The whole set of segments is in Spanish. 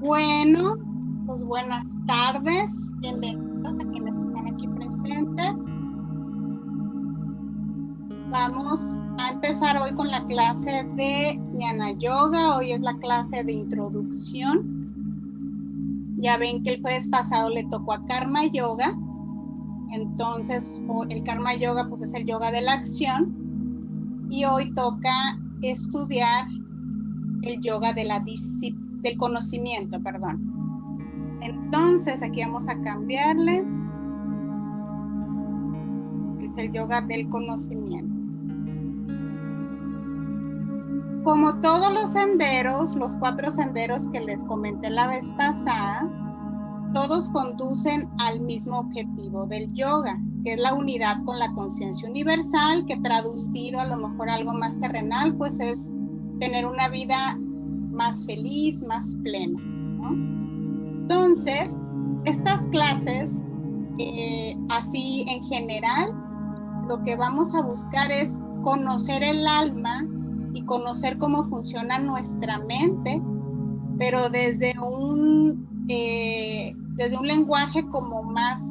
Bueno, pues buenas tardes, bienvenidos a quienes están aquí presentes. Vamos a empezar hoy con la clase de Jnana Yoga. Hoy es la clase de introducción. Ya ven que el jueves pasado le tocó a Karma Yoga. Entonces, el Karma Yoga pues es el yoga de la acción. Y hoy toca estudiar el yoga de del conocimiento, perdón. Entonces, aquí vamos a cambiarle. Es el yoga del conocimiento. Como todos los senderos, los 4 senderos que les comenté la vez pasada, todos conducen al mismo objetivo del yoga, que es la unidad con la conciencia universal, que traducido a lo mejor algo más terrenal, pues es tener una vida más feliz, más plena, ¿no? Entonces, estas clases, así en general, lo que vamos a buscar es conocer el alma y conocer cómo funciona nuestra mente, pero desde un lenguaje como más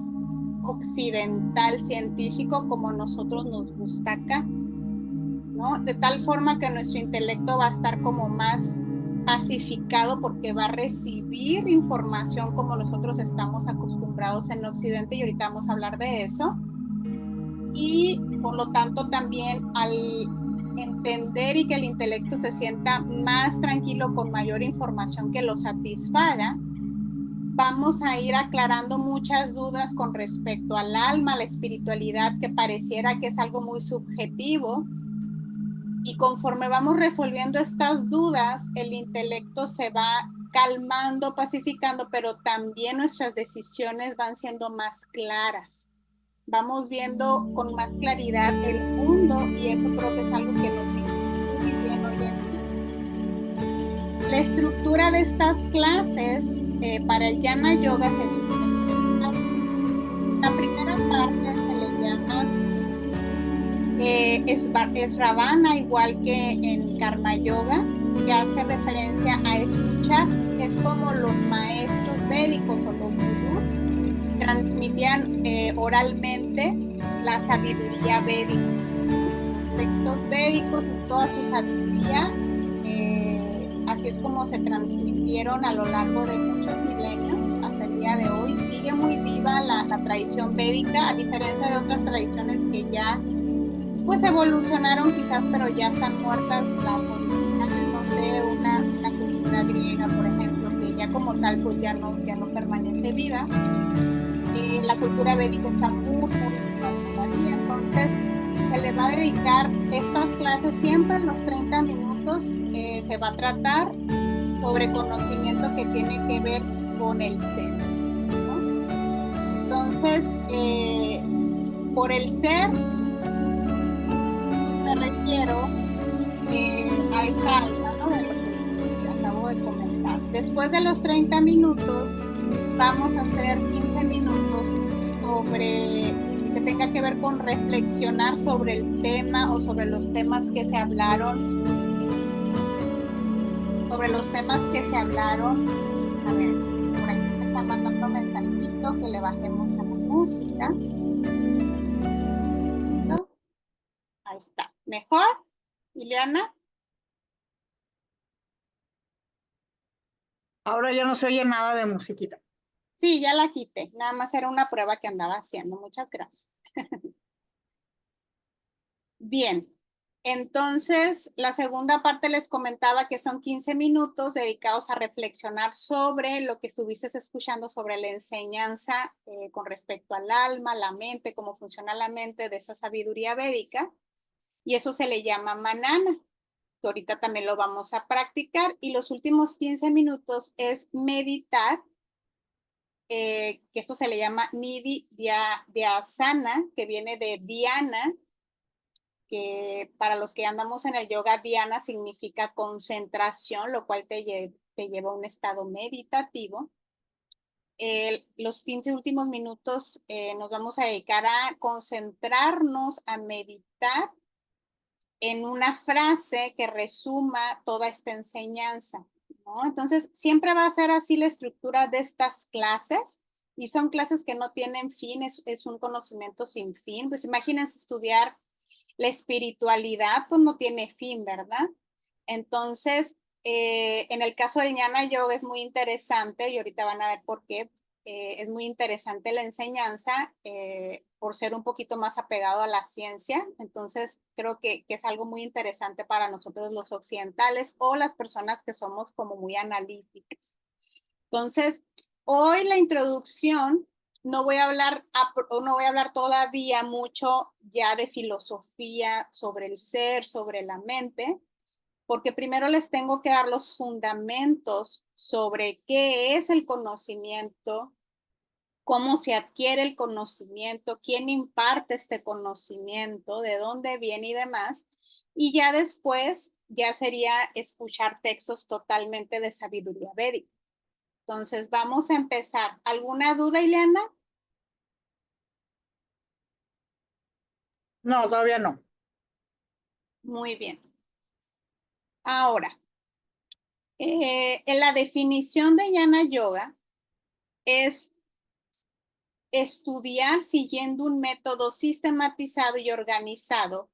occidental, científico, como nosotros nos gusta acá, ¿no? De tal forma que nuestro intelecto va a estar como más pacificado porque va a recibir información como nosotros estamos acostumbrados en Occidente y ahorita vamos a hablar de eso. Y por lo tanto también al entender y que el intelecto se sienta más tranquilo con mayor información que lo satisfaga, vamos a ir aclarando muchas dudas con respecto al alma, la espiritualidad, que pareciera que es algo muy subjetivo. Y conforme vamos resolviendo estas dudas, el intelecto se va calmando, pacificando, pero también nuestras decisiones van siendo más claras. Vamos viendo con más claridad el mundo y eso creo que es algo que nos viene muy bien hoy en día. La estructura de estas clases para el Jnana Yoga se divide en 3 partes. La primera parte se le llama es Ravana, igual que en Karma Yoga, que hace referencia a escuchar. Es como los maestros védicos o los gurús transmitían oralmente la sabiduría védica. Los textos védicos y toda su sabiduría, así es como se transmitieron a lo largo de muchos milenios hasta el día de hoy. Sigue muy viva la tradición védica, a diferencia de otras tradiciones que ya pues evolucionaron quizás, pero ya están muertas las originales. No sé, una cultura griega, por ejemplo, que ya como tal pues ya no permanece viva. La cultura védica está muy viva todavía, entonces se le va a dedicar estas clases siempre en los 30 minutos. Se va a tratar sobre conocimiento que tiene que ver con el ser, ¿no? Entonces, por el ser me refiero a esta alma, ¿no? De lo que acabo de comentar. Después de los 30 minutos, vamos a hacer 15 minutos sobre que tenga que ver con reflexionar sobre el tema o sobre los temas que se hablaron, A ver, por aquí me están mandando mensajito que le bajemos a la música. ¿No? Ahí está. ¿Mejor, Ileana? Ahora ya no se oye nada de musiquita. Sí, ya la quité. Nada más era una prueba que andaba haciendo. Muchas gracias. Bien, entonces la segunda parte les comentaba que son 15 minutos dedicados a reflexionar sobre lo que estuviste escuchando sobre la enseñanza con respecto al alma, la mente, cómo funciona la mente de esa sabiduría védica. Y eso se le llama manana, que ahorita también lo vamos a practicar. Y los últimos 15 minutos es meditar, que esto se le llama Nidhi Dhyasana, que viene de Dhyana, que para los que andamos en el yoga, Dhyana significa concentración, lo cual te lleva a un estado meditativo. Los 15 últimos minutos nos vamos a dedicar a concentrarnos, a meditar en una frase que resuma toda esta enseñanza, ¿no? Entonces, siempre va a ser así la estructura de estas clases, y son clases que no tienen fin, es un conocimiento sin fin. Pues imagínense estudiar la espiritualidad, pues no tiene fin, ¿verdad? Entonces, en el caso del Jnana Yoga es muy interesante, y ahorita van a ver por qué. Es muy interesante la enseñanza por ser un poquito más apegado a la ciencia. Entonces, creo que es algo muy interesante para nosotros los occidentales o las personas que somos como muy analíticas. Entonces, hoy la introducción, no voy a hablar, no voy a hablar todavía mucho ya de filosofía sobre el ser, sobre la mente, porque primero les tengo que dar los fundamentos sobre qué es el conocimiento, cómo se adquiere el conocimiento, quién imparte este conocimiento, de dónde viene y demás. Y ya después, ya sería escuchar textos totalmente de sabiduría védica. Entonces, vamos a empezar. ¿Alguna duda, Ileana? No, todavía no. Muy bien. Ahora, en la definición de Jnana Yoga es estudiar siguiendo un método sistematizado y organizado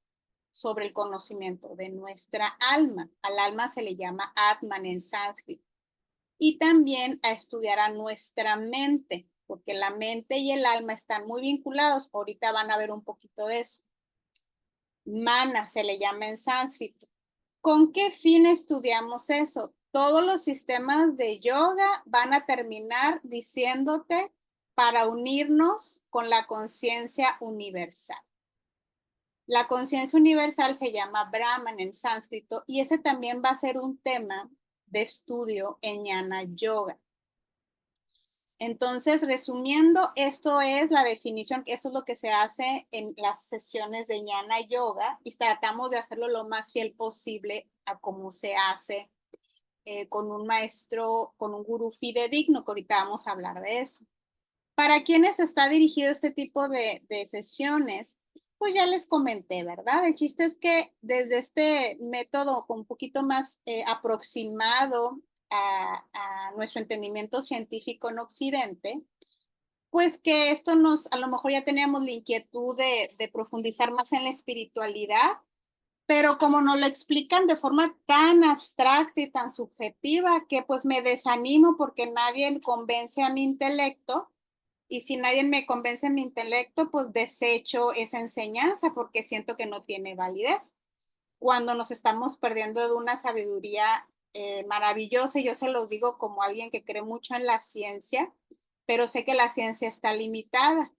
sobre el conocimiento de nuestra alma. Al alma se le llama Atman en sánscrito. Y también a estudiar a nuestra mente, porque la mente y el alma están muy vinculados. Ahorita van a ver un poquito de eso. Mana se le llama en sánscrito. ¿Con qué fin estudiamos eso? Todos los sistemas de yoga van a terminar diciéndote para unirnos con la conciencia universal. La conciencia universal se llama Brahman en sánscrito, y ese también va a ser un tema de estudio en Jnana Yoga. Entonces, resumiendo, esto es la definición, eso es lo que se hace en las sesiones de Jnana Yoga, y tratamos de hacerlo lo más fiel posible a cómo se hace con un maestro, con un gurú fidedigno, que ahorita vamos a hablar de eso. ¿Para quiénes está dirigido este tipo de sesiones? Pues ya les comenté, ¿verdad? El chiste es que desde este método un poquito más aproximado a nuestro entendimiento científico en Occidente, pues que esto a lo mejor ya teníamos la inquietud de profundizar más en la espiritualidad, pero como nos lo explican de forma tan abstracta y tan subjetiva, que pues me desanimo porque nadie convence a mi intelecto, y si nadie me convence mi intelecto, pues desecho esa enseñanza porque siento que no tiene validez. Cuando nos estamos perdiendo de una sabiduría maravillosa, y yo se los digo como alguien que cree mucho en la ciencia, pero sé que la ciencia está limitada.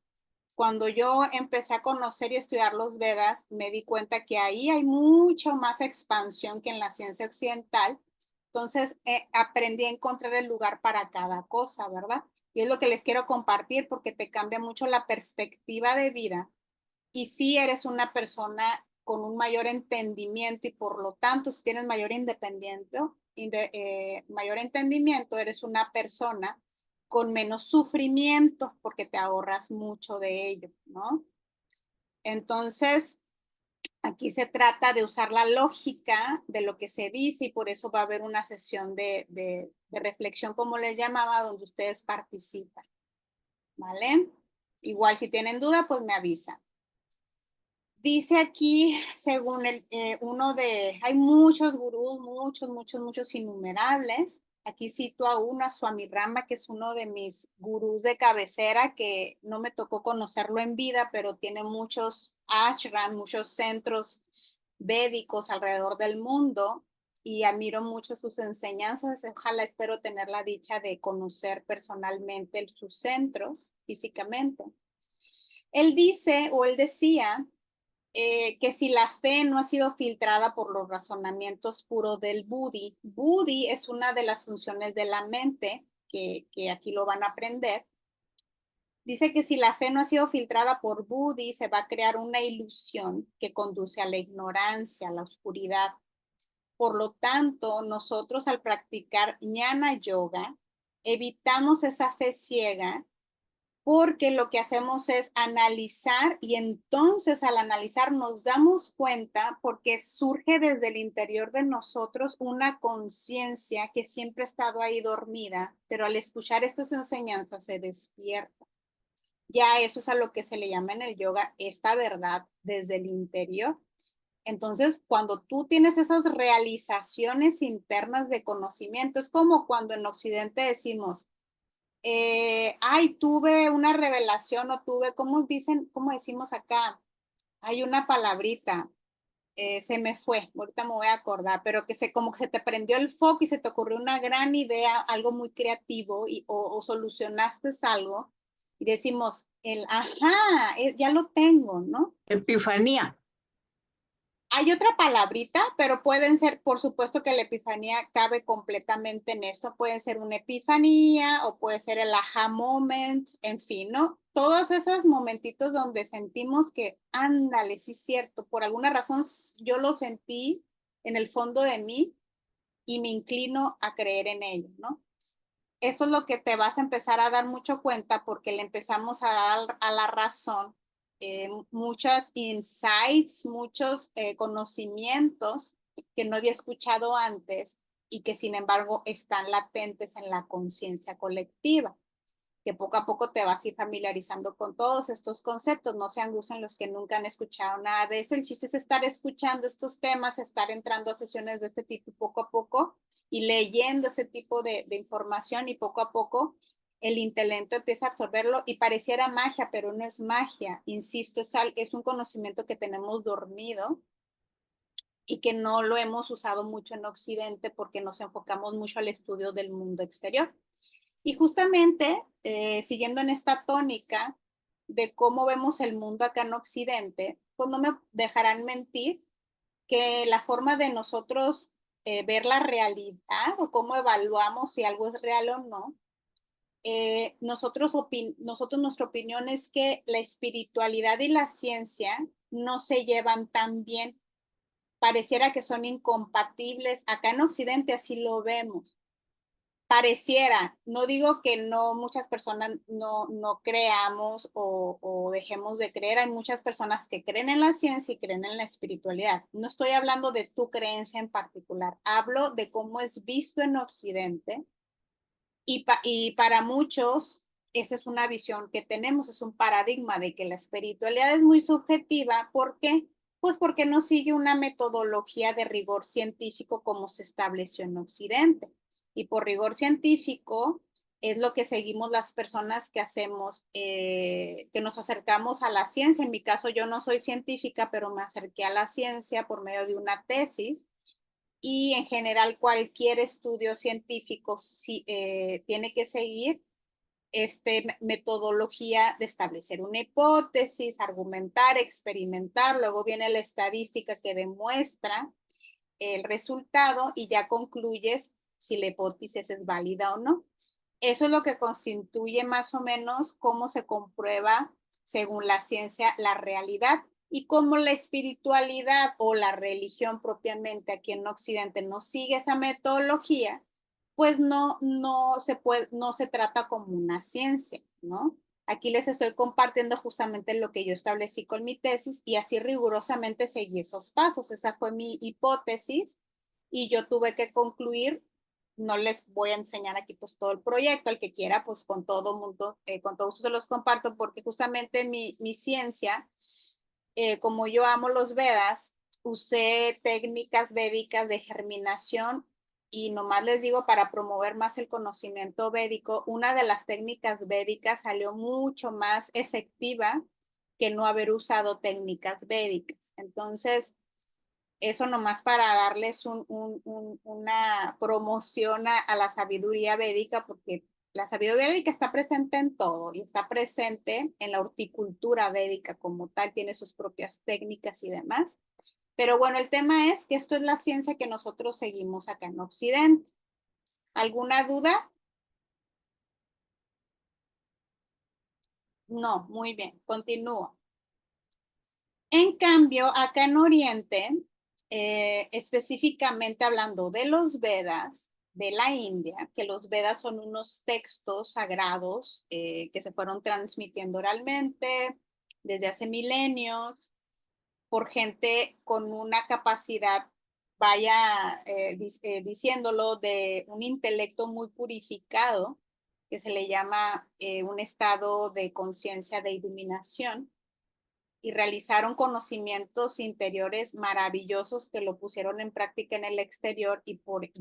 Cuando yo empecé a conocer y estudiar los Vedas, me di cuenta que ahí hay mucho más expansión que en la ciencia occidental. Entonces, aprendí a encontrar el lugar para cada cosa, ¿verdad? Y es lo que les quiero compartir porque te cambia mucho la perspectiva de vida. Y si eres una persona con un mayor entendimiento, y por lo tanto, si tienes mayor entendimiento, eres una persona con menos sufrimiento porque te ahorras mucho de ello, ¿no? Entonces, aquí se trata de usar la lógica de lo que se dice, y por eso va a haber una sesión de reflexión, como les llamaba, donde ustedes participan, ¿vale? Igual si tienen duda, pues me avisan. Dice aquí, según hay muchos gurús, muchos innumerables. Aquí cito a uno, a Swami Rama, que es uno de mis gurús de cabecera, que no me tocó conocerlo en vida, pero tiene muchos ashrams, muchos centros védicos alrededor del mundo, y admiro mucho sus enseñanzas. Ojalá espero tener la dicha de conocer personalmente sus centros físicamente. Él dice, o él decía, que si la fe no ha sido filtrada por los razonamientos puros del Buddhi. Buddhi es una de las funciones de la mente, que aquí lo van a aprender. Dice que si la fe no ha sido filtrada por Buddhi, se va a crear una ilusión que conduce a la ignorancia, a la oscuridad. Por lo tanto, nosotros al practicar Jnana Yoga, evitamos esa fe ciega porque lo que hacemos es analizar y entonces al analizar nos damos cuenta porque surge desde el interior de nosotros una conciencia que siempre ha estado ahí dormida, pero al escuchar estas enseñanzas se despierta. Ya eso es a lo que se le llama en el yoga esta verdad desde el interior. Entonces, cuando tú tienes esas realizaciones internas de conocimiento, es como cuando en Occidente decimos, ay, tuve una revelación o tuve, ¿cómo dicen, cómo decimos acá? Hay una palabrita, se me fue, ahorita me voy a acordar, pero que como que se te prendió el foco y se te ocurrió una gran idea, algo muy creativo o solucionaste algo y decimos, ajá, ya lo tengo, ¿no? Epifanía. Hay otra palabrita, pero pueden ser, por supuesto que la epifanía cabe completamente en esto. Puede ser una epifanía o puede ser el aha moment, en fin, ¿no? Todos esos momentitos donde sentimos que, ándale, sí es cierto, por alguna razón yo lo sentí en el fondo de mí y me inclino a creer en ello, ¿no? Eso es lo que te vas a empezar a dar mucho cuenta porque le empezamos a dar a la razón muchos insights, muchos conocimientos que no había escuchado antes y que sin embargo están latentes en la conciencia colectiva, que poco a poco te vas a ir familiarizando con todos estos conceptos. No se angustien los que nunca han escuchado nada de esto. El chiste es estar escuchando estos temas, estar entrando a sesiones de este tipo poco a poco y leyendo este tipo de información y poco a poco el intelecto empieza a absorberlo y pareciera magia, pero no es magia. Insisto, es un conocimiento que tenemos dormido y que no lo hemos usado mucho en Occidente porque nos enfocamos mucho al estudio del mundo exterior. Y justamente, siguiendo en esta tónica de cómo vemos el mundo acá en Occidente, pues no me dejarán mentir que la forma de nosotros ver la realidad o cómo evaluamos si algo es real o no, nuestra opinión es que la espiritualidad y la ciencia no se llevan tan bien. Pareciera que son incompatibles. Acá en Occidente así lo vemos. Pareciera, no digo que no muchas personas no creamos o dejemos de creer, hay muchas personas que creen en la ciencia y creen en la espiritualidad. No estoy hablando de tu creencia en particular, hablo de cómo es visto en Occidente y para muchos esa es una visión que tenemos, es un paradigma de que la espiritualidad es muy subjetiva. ¿Por qué? Pues porque no sigue una metodología de rigor científico como se estableció en Occidente. Y por rigor científico es lo que seguimos las personas que hacemos, que nos acercamos a la ciencia. En mi caso, yo no soy científica, pero me acerqué a la ciencia por medio de una tesis y en general cualquier estudio científico tiene que seguir metodología de establecer una hipótesis, argumentar, experimentar, luego viene la estadística que demuestra el resultado y ya concluyes si la hipótesis es válida o no. Eso es lo que constituye más o menos cómo se comprueba, según la ciencia, la realidad. Y como la espiritualidad o la religión propiamente aquí en Occidente no sigue esa metodología, pues no se trata como una ciencia, ¿no? Aquí les estoy compartiendo justamente lo que yo establecí con mi tesis y así rigurosamente seguí esos pasos. Esa fue mi hipótesis y yo tuve que concluir. No les voy a enseñar aquí pues todo el proyecto, el que quiera pues con todo mundo, con todo gusto se los comparto porque justamente mi ciencia, como yo amo los Vedas, usé técnicas védicas de germinación y nomás les digo para promover más el conocimiento védico, una de las técnicas védicas salió mucho más efectiva que no haber usado técnicas védicas. Entonces, eso nomás para darles una promoción a la sabiduría védica, porque la sabiduría védica está presente en todo y está presente en la horticultura védica como tal, tiene sus propias técnicas y demás. Pero bueno, el tema es que esto es la ciencia que nosotros seguimos acá en Occidente. ¿Alguna duda? No, muy bien, continúo. En cambio, acá en Oriente, específicamente hablando de los Vedas, de la India, que los Vedas son unos textos sagrados que se fueron transmitiendo oralmente desde hace milenios por gente con una capacidad, vaya diciéndolo, de un intelecto muy purificado, que se le llama un estado de conciencia de iluminación, y realizaron conocimientos interiores maravillosos que lo pusieron en práctica en el exterior y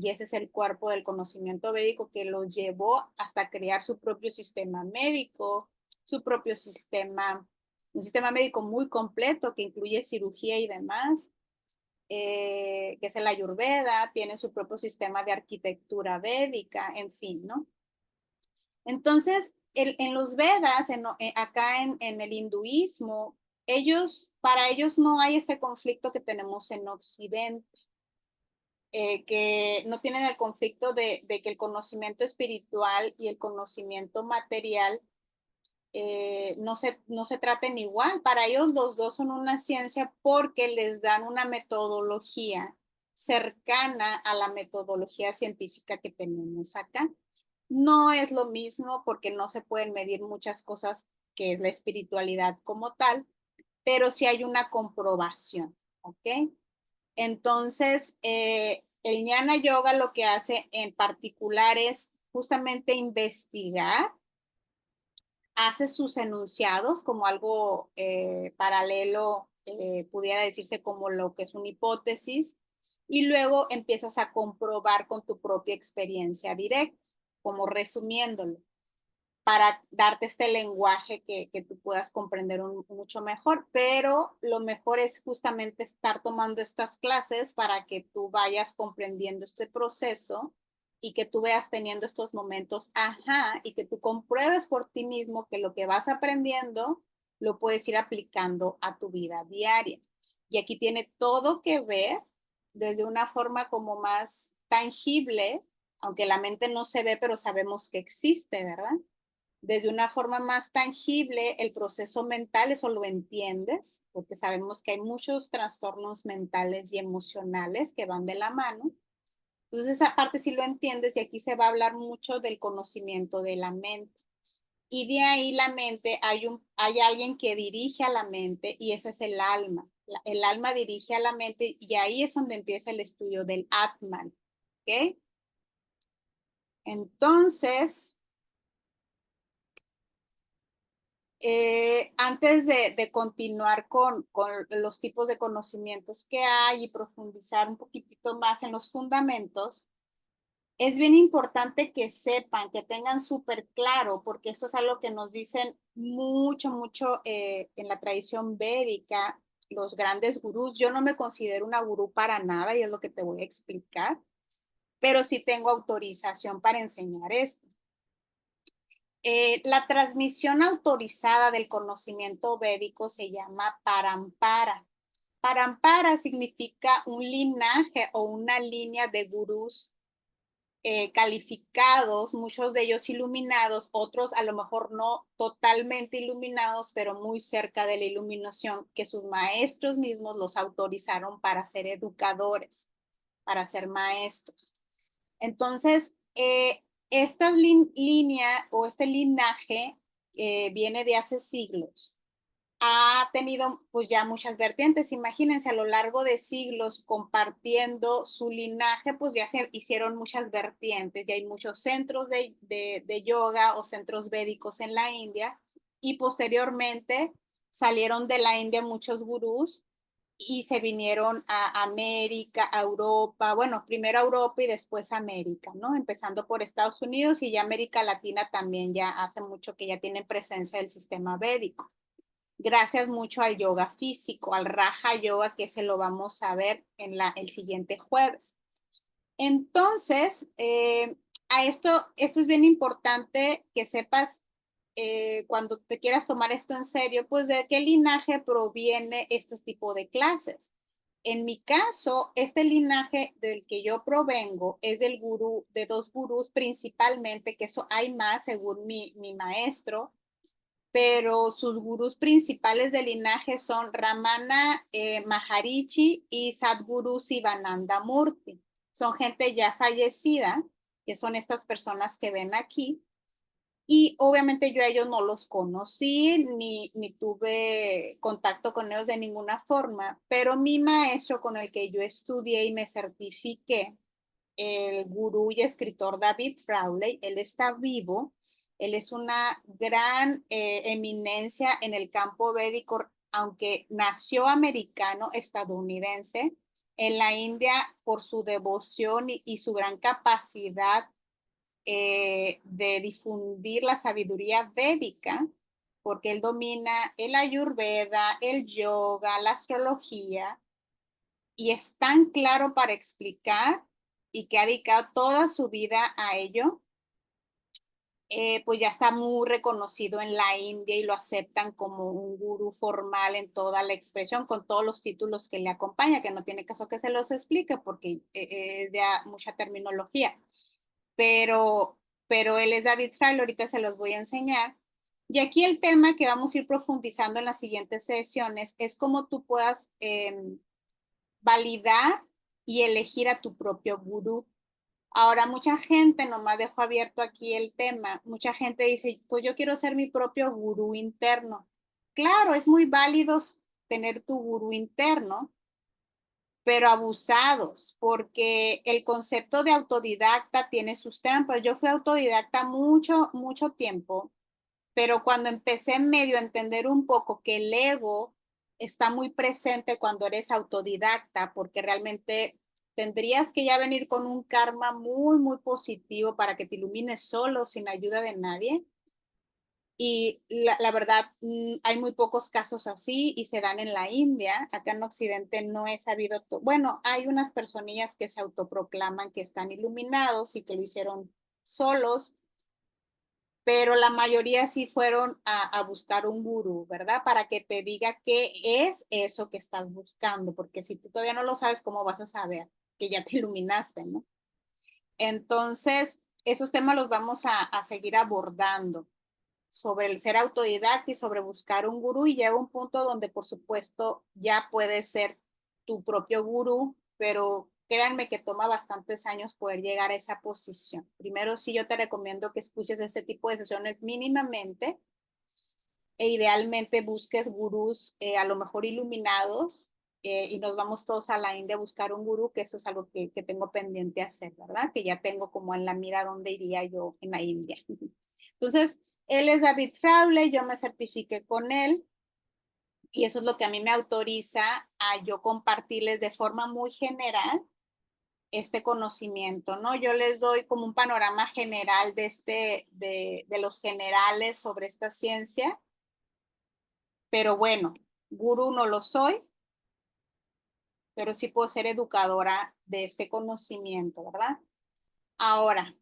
ese es el cuerpo del conocimiento védico que los llevó hasta crear su propio sistema médico, su propio sistema, un sistema médico muy completo que incluye cirugía y demás, que es el Ayurveda, tiene su propio sistema de arquitectura védica, en fin, ¿no? Entonces, en los Vedas, acá en el hinduismo, para ellos no hay este conflicto que tenemos en Occidente, que no tienen el conflicto de que el conocimiento espiritual y el conocimiento material no se traten igual. Para ellos los dos son una ciencia porque les dan una metodología cercana a la metodología científica que tenemos acá. No es lo mismo porque no se pueden medir muchas cosas que es la espiritualidad como tal, pero sí hay una comprobación, ¿ok? Entonces, el Jnana Yoga lo que hace en particular es justamente investigar, hace sus enunciados como algo paralelo, pudiera decirse como lo que es una hipótesis, y luego empiezas a comprobar con tu propia experiencia directa, como resumiéndolo para darte este lenguaje que tú puedas comprender mucho mejor, pero lo mejor es justamente estar tomando estas clases para que tú vayas comprendiendo este proceso y que tú veas teniendo estos momentos, ajá, y que tú compruebes por ti mismo que lo que vas aprendiendo lo puedes ir aplicando a tu vida diaria. Y aquí tiene todo que ver desde una forma como más tangible, aunque la mente no se ve, pero sabemos que existe, ¿verdad? Desde una forma más tangible el proceso mental, eso lo entiendes, porque sabemos que hay muchos trastornos mentales y emocionales que van de la mano. Entonces esa parte sí lo entiendes y aquí se va a hablar mucho del conocimiento de la mente. Y de ahí la mente, hay alguien que dirige a la mente y ese es el alma. El alma dirige a la mente y ahí es donde empieza el estudio del Atman. ¿Ok? Entonces, antes de continuar con los tipos de conocimientos que hay y profundizar un poquitito más en los fundamentos, es bien importante que sepan, que tengan súper claro, porque esto es algo que nos dicen mucho en la tradición védica, los grandes gurús. Yo no me considero una gurú para nada y es lo que te voy a explicar, pero sí tengo autorización para enseñar esto. La transmisión autorizada del conocimiento védico se llama parampara. Parampara significa un linaje o una línea de gurús calificados, muchos de ellos iluminados, otros a lo mejor no totalmente iluminados, pero muy cerca de la iluminación, que sus maestros mismos los autorizaron para ser educadores, para ser maestros. Entonces, esta línea o este linaje viene de hace siglos. Ha tenido pues ya muchas vertientes. Imagínense, a lo largo de siglos compartiendo su linaje, pues ya se hicieron muchas vertientes. Ya hay muchos centros de yoga o centros védicos en la India y posteriormente salieron de la India muchos gurús y se vinieron a América, a Europa, bueno, primero a Europa y después a América, ¿no? Empezando por Estados Unidos y ya América Latina también ya hace mucho que ya tienen presencia del sistema védico. Gracias mucho al yoga físico, al Raja Yoga, que se lo vamos a ver en el siguiente jueves. Entonces, esto es bien importante que sepas cuando te quieras tomar esto en serio, pues de qué linaje proviene este tipo de clases. En mi caso, este linaje del que yo provengo es del gurú, de dos gurús principalmente, que eso hay más según mi maestro, pero sus gurús principales del linaje son Ramana Maharishi y Sadhguru Sivananda Murti. Son gente ya fallecida, que son estas personas que ven aquí. Y obviamente yo a ellos no los conocí, ni tuve contacto con ellos de ninguna forma, pero mi maestro con el que yo estudié y me certifiqué, el gurú y escritor David Crowley, él está vivo, él es una gran eminencia en el campo védico, aunque nació americano, estadounidense, en la India por su devoción y su gran capacidad de difundir la sabiduría védica, porque él domina el ayurveda, el yoga, la astrología, y es tan claro para explicar y que ha dedicado toda su vida a ello, pues ya está muy reconocido en la India y lo aceptan como un gurú formal en toda la expresión, con todos los títulos que le acompaña, que no tiene caso que se los explique porque es ya mucha terminología. Pero él es David Fraile, ahorita se los voy a enseñar. Y aquí el tema que vamos a ir profundizando en las siguientes sesiones es cómo tú puedas validar y elegir a tu propio gurú. Ahora, mucha gente, nomás dejo abierto aquí el tema, mucha gente dice, pues yo quiero ser mi propio gurú interno. Claro, es muy válido tener tu gurú interno, pero abusados, porque el concepto de autodidacta tiene sus trampas. Yo fui autodidacta mucho tiempo, pero cuando empecé medio a entender un poco que el ego está muy presente cuando eres autodidacta, porque realmente tendrías que ya venir con un karma muy positivo para que te ilumines solo, sin ayuda de nadie. Y la verdad, hay muy pocos casos así y se dan en la India. Acá en Occidente no he sabido, bueno, hay unas personillas que se autoproclaman que están iluminados y que lo hicieron solos, pero la mayoría sí fueron a buscar un gurú, ¿verdad? Para que te diga qué es eso que estás buscando, porque si tú todavía no lo sabes, ¿cómo vas a saber que ya te iluminaste, ¿no? Entonces, esos temas los vamos a seguir abordando sobre el ser autodidacta y sobre buscar un gurú, y llega un punto donde por supuesto ya puedes ser tu propio gurú, pero créanme que toma bastantes años poder llegar a esa posición. Primero sí yo te recomiendo que escuches este tipo de sesiones mínimamente e idealmente busques gurús a lo mejor iluminados, y nos vamos todos a la India a buscar un gurú, que eso es algo que tengo pendiente hacer, ¿verdad? Que ya tengo como en la mira dónde iría yo en la India. Entonces, él es David Fraule, yo me certifiqué con él y eso es lo que a mí me autoriza a yo compartirles de forma muy general este conocimiento, ¿no? Yo les doy como un panorama general de los generales sobre esta ciencia, pero bueno, gurú no lo soy, pero sí puedo ser educadora de este conocimiento, ¿verdad? Ahora,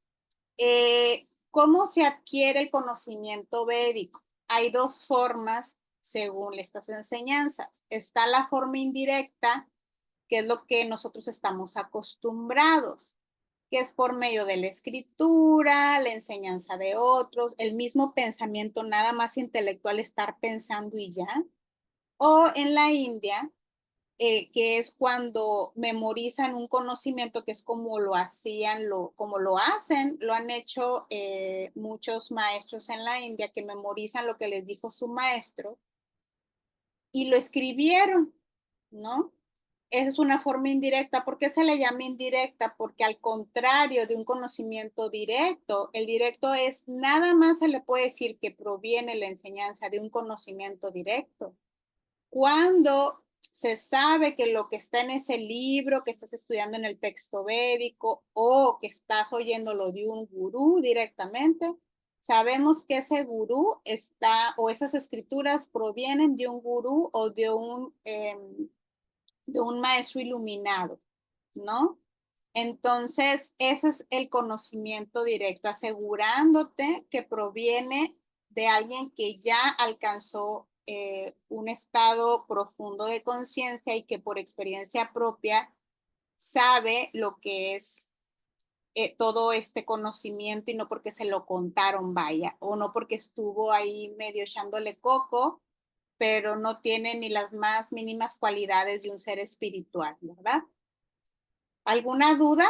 ¿cómo se adquiere el conocimiento védico? Hay dos formas según estas enseñanzas. Está la forma indirecta, que es lo que nosotros estamos acostumbrados, que es por medio de la escritura, la enseñanza de otros, el mismo pensamiento, nada más intelectual, estar pensando y ya. O en la India, que es cuando memorizan un conocimiento, que es como lo hacían, como lo hacen, lo han hecho muchos maestros en la India, que memorizan lo que les dijo su maestro y lo escribieron, ¿no? Esa es una forma indirecta. ¿Por qué se le llama indirecta? Porque al contrario de un conocimiento directo, el directo es, nada más se le puede decir que proviene la enseñanza de un conocimiento directo cuando se sabe que lo que está en ese libro que estás estudiando en el texto védico o que estás oyéndolo de un gurú directamente, sabemos que ese gurú está o esas escrituras provienen de un gurú o de un maestro iluminado, ¿no? Entonces, ese es el conocimiento directo, asegurándote que proviene de alguien que ya alcanzó un estado profundo de conciencia y que por experiencia propia sabe lo que es todo este conocimiento y no porque se lo contaron, vaya, o no porque estuvo ahí medio echándole coco, pero no tiene ni las más mínimas cualidades de un ser espiritual, ¿verdad? ¿Alguna duda?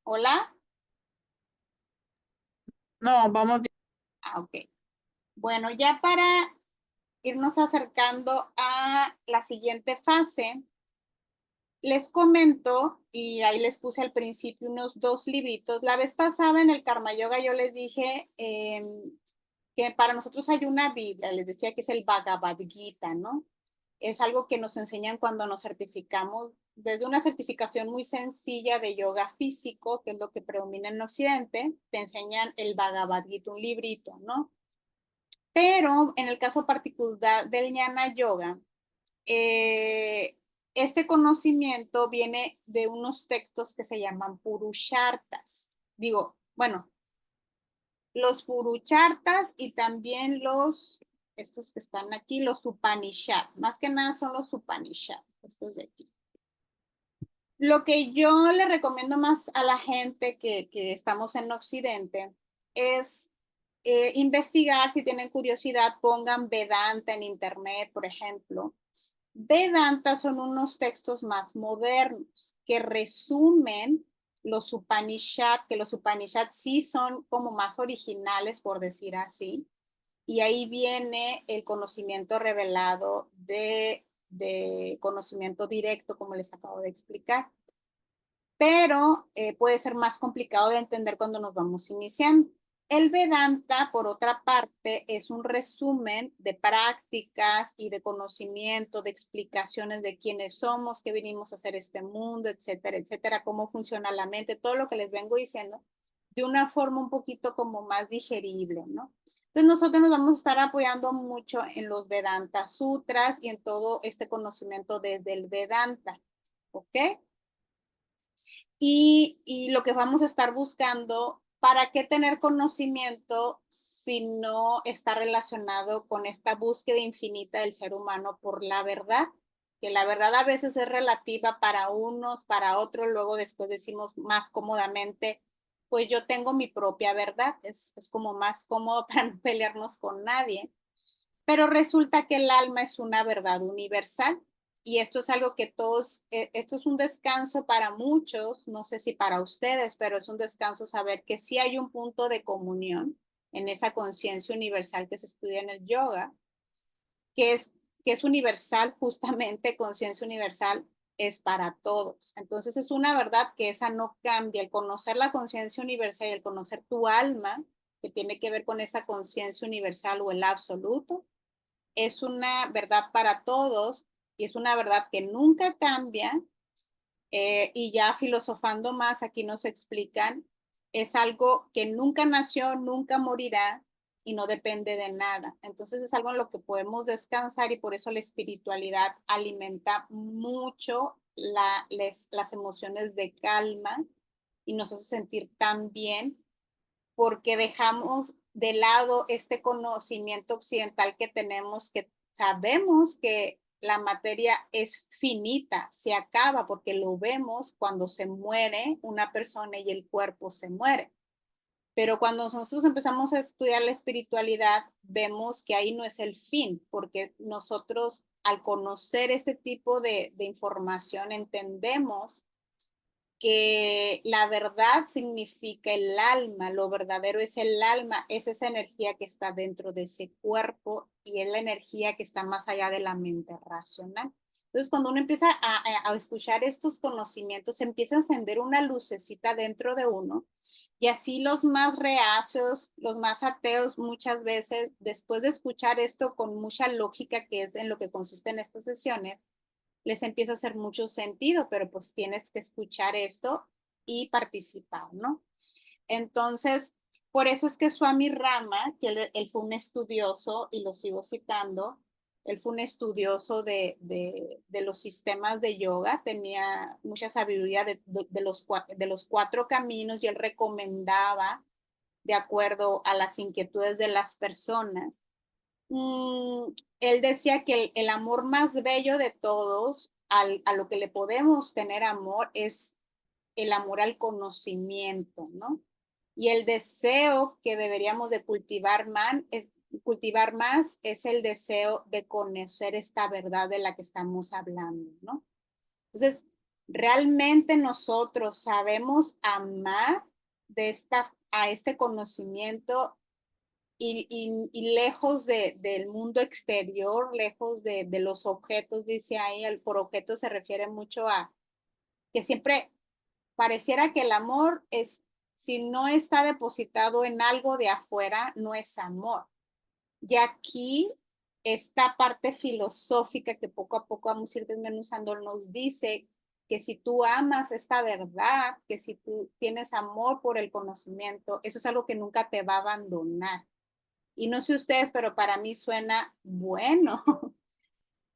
¿Hola? No, vamos bien. Ah, ok. Bueno, ya para irnos acercando a la siguiente fase, les comento, y ahí les puse al principio unos 2 libritos. La vez pasada en el Karma Yoga yo les dije que para nosotros hay una Biblia, les decía que es el Bhagavad Gita, ¿no? Es algo que nos enseñan cuando nos certificamos, desde una certificación muy sencilla de yoga físico, que es lo que predomina en Occidente, te enseñan el Bhagavad Gita, un librito, ¿no? Pero en el caso particular del Jnana Yoga, eh, este conocimiento viene de unos textos que se llaman Purushartas. Digo, bueno, los Purushartas y también estos que están aquí, los Upanishad. Más que nada son los Upanishad, estos de aquí. Lo que yo le recomiendo más a la gente que estamos en Occidente es investigar, si tienen curiosidad, pongan Vedanta en internet, por ejemplo. Vedanta son unos textos más modernos que resumen los Upanishad, que los Upanishad sí son como más originales, por decir así, y ahí viene el conocimiento revelado de conocimiento directo, como les acabo de explicar. Pero puede ser más complicado de entender cuando nos vamos iniciando. El Vedanta, por otra parte, es un resumen de prácticas y de conocimiento, de explicaciones de quiénes somos, qué venimos a hacer este mundo, etcétera, etcétera, cómo funciona la mente, todo lo que les vengo diciendo, de una forma un poquito como más digerible, ¿no? Entonces nosotros nos vamos a estar apoyando mucho en los Vedanta Sutras y en todo este conocimiento desde el Vedanta, ¿ok? Y lo que vamos a estar buscando, ¿para qué tener conocimiento si no está relacionado con esta búsqueda infinita del ser humano por la verdad? Que la verdad a veces es relativa para unos, para otros, luego después decimos más cómodamente, pues yo tengo mi propia verdad, es como más cómodo para no pelearnos con nadie, pero resulta que el alma es una verdad universal y esto es algo que todos, esto es un descanso para muchos, no sé si para ustedes, pero es un descanso saber que sí hay un punto de comunión en esa conciencia universal que se estudia en el yoga, que es, que es universal, justamente conciencia universal es para todos. Entonces es una verdad que esa no cambia. El conocer la conciencia universal y el conocer tu alma, que tiene que ver con esa conciencia universal o el absoluto, es una verdad para todos y es una verdad que nunca cambia. Y ya filosofando más, aquí nos explican, es algo que nunca nació, nunca morirá y no depende de nada. Entonces es algo en lo que podemos descansar y por eso la espiritualidad alimenta mucho las emociones de calma y nos hace sentir tan bien porque dejamos de lado este conocimiento occidental que tenemos, que sabemos que la materia es finita, se acaba porque lo vemos cuando se muere una persona y el cuerpo se muere. Pero cuando nosotros empezamos a estudiar la espiritualidad, vemos que ahí no es el fin, porque nosotros al conocer este tipo de información entendemos que la verdad significa el alma, lo verdadero es el alma, es esa energía que está dentro de ese cuerpo y es la energía que está más allá de la mente racional. Entonces, cuando uno empieza a escuchar estos conocimientos, empieza a encender una lucecita dentro de uno y así los más reacios, los más ateos, muchas veces, después de escuchar esto con mucha lógica, que es en lo que consisten estas sesiones, les empieza a hacer mucho sentido, pero pues tienes que escuchar esto y participar, ¿no? Entonces, por eso es que Swami Rama, que él fue un estudioso, y lo sigo citando, él fue un estudioso de los sistemas de yoga, tenía mucha sabiduría de los 4 caminos y él recomendaba de acuerdo a las inquietudes de las personas. Él decía que el amor más bello de todos, a lo que le podemos tener amor, es el amor al conocimiento, ¿no? Y el deseo que deberíamos de cultivar más es el deseo de conocer esta verdad de la que estamos hablando, ¿no? Entonces, ¿Realmente nosotros sabemos amar a este conocimiento y lejos del mundo exterior, lejos de los objetos? Dice ahí, por objeto se refiere mucho a que siempre pareciera que el amor es, si no está depositado en algo de afuera, no es amor. Y aquí esta parte filosófica que poco a poco vamos a ir desmenuzando nos dice que si tú amas esta verdad, que si tú tienes amor por el conocimiento, eso es algo que nunca te va a abandonar. Y no sé ustedes, pero para mí suena bueno.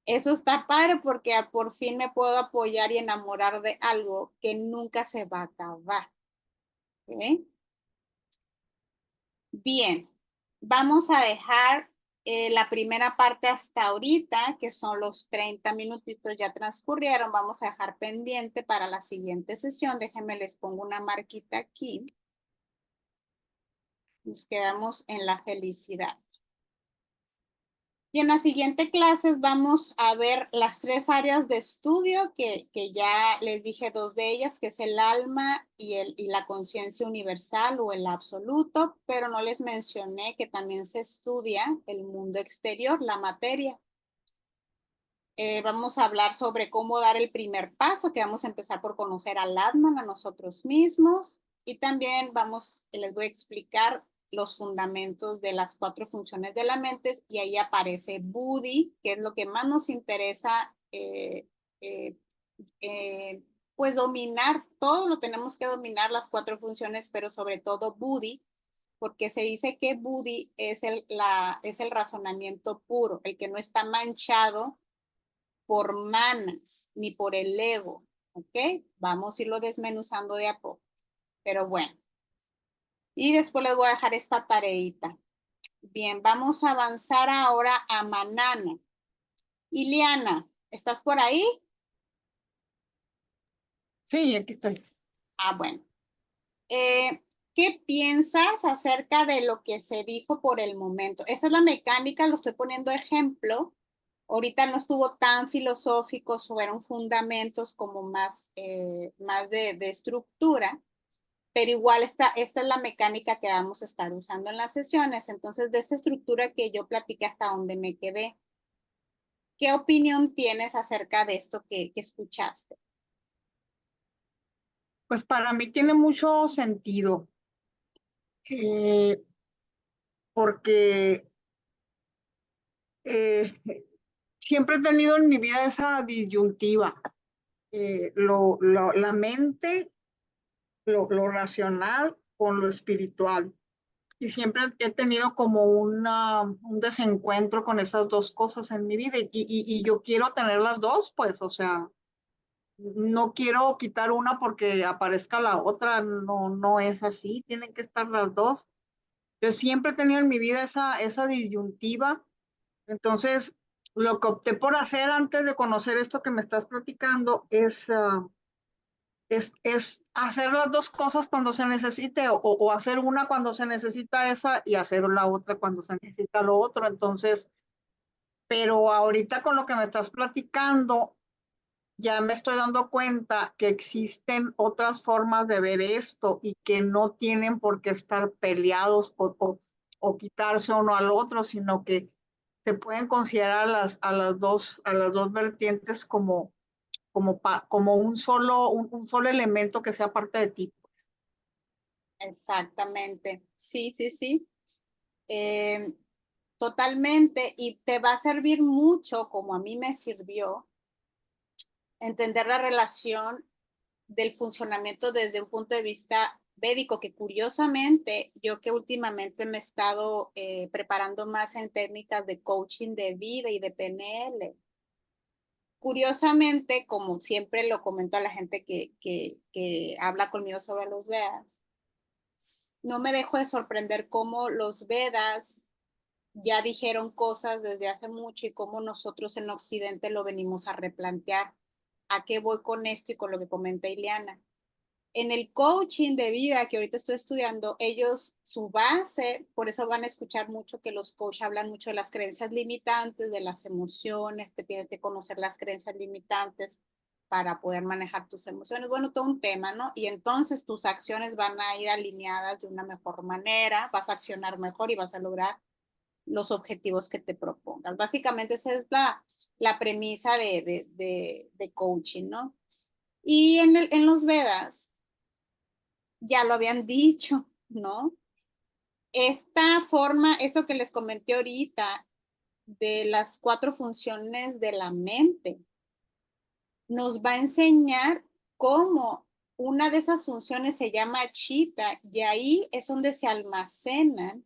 Eso está padre porque por fin me puedo apoyar y enamorar de algo que nunca se va a acabar. ¿Okay? Bien, vamos a dejar la primera parte hasta ahorita, que son los 30 minutitos ya transcurrieron. Vamos a dejar pendiente para la siguiente sesión. Déjenme les pongo una marquita aquí. Nos quedamos en la felicidad. Y en la siguiente clase vamos a ver las 3 áreas de estudio que ya les dije 2 de ellas, que es el alma y la conciencia universal o el absoluto, pero no les mencioné que también se estudia el mundo exterior, la materia. Vamos a hablar sobre cómo dar el primer paso, que vamos a empezar por conocer al Atman, a nosotros mismos, y también les voy a explicar los fundamentos de las 4 funciones de la mente, y ahí aparece Buddhi, que es lo que más nos interesa, eh, pues dominar, todo lo tenemos que dominar, las 4 funciones, pero sobre todo Buddhi, porque se dice que Buddhi es el razonamiento puro, el que no está manchado por manas ni por el ego, ¿ok? Vamos a irlo desmenuzando de a poco, pero bueno. Y después les voy a dejar esta tareita. Bien, vamos a avanzar ahora a Manana. Iliana, ¿estás por ahí? Sí, aquí estoy. Bueno. ¿Qué piensas acerca de lo que se dijo por el momento? Esa es la mecánica, lo estoy poniendo ejemplo. Ahorita no estuvo tan filosófico, fueron fundamentos como más de estructura, pero igual esta es la mecánica que vamos a estar usando en las sesiones. Entonces, de esta estructura que yo platiqué hasta donde me quedé, ¿qué opinión tienes acerca de esto que escuchaste? Pues para mí tiene mucho sentido, eh, porque eh, siempre he tenido en mi vida esa disyuntiva, la mente, lo racional con lo espiritual. Y siempre he tenido como un desencuentro con esas dos cosas en mi vida y yo quiero tener las dos, pues, o sea, no quiero quitar una porque aparezca la otra, no, no es así, tienen que estar las dos. Yo siempre he tenido en mi vida esa disyuntiva, entonces lo que opté por hacer antes de conocer esto que me estás platicando es hacer las dos cosas cuando se necesite o hacer una cuando se necesita esa y hacer la otra cuando se necesita lo otro. Entonces, pero ahorita con lo que me estás platicando, ya me estoy dando cuenta que existen otras formas de ver esto y que no tienen por qué estar peleados o quitarse uno al otro, sino que se pueden considerar a las dos vertientes como un solo elemento que sea parte de ti. Exactamente. Sí, sí, sí. Eh, Totalmente. Y te va a servir mucho, como a mí me sirvió, entender la relación del funcionamiento desde un punto de vista védico, que curiosamente, yo que últimamente me he estado preparando más en técnicas de coaching de vida y de PNL, curiosamente, como siempre lo comento a la gente que habla conmigo sobre los Vedas, no me dejo de sorprender cómo los Vedas ya dijeron cosas desde hace mucho y cómo nosotros en Occidente lo venimos a replantear. ¿A qué voy con esto y con lo que comenta Ileana? En el coaching de vida que ahorita estoy estudiando, ellos, su base, por eso van a escuchar mucho que los coaches hablan mucho de las creencias limitantes, de las emociones, que tienes que conocer las creencias limitantes, para poder manejar tus emociones. Bueno, todo un tema, ¿no? Y entonces tus acciones van a ir alineadas de una mejor manera, vas a accionar mejor y vas a lograr los objetivos que te propongas. Básicamente esa es la premisa de coaching, ¿no? Y en los Vedas ya lo habían dicho, ¿no? Esta forma, esto que les comenté ahorita, de las 4 funciones de la mente, nos va a enseñar cómo una de esas funciones se llama chitta y ahí es donde se almacenan,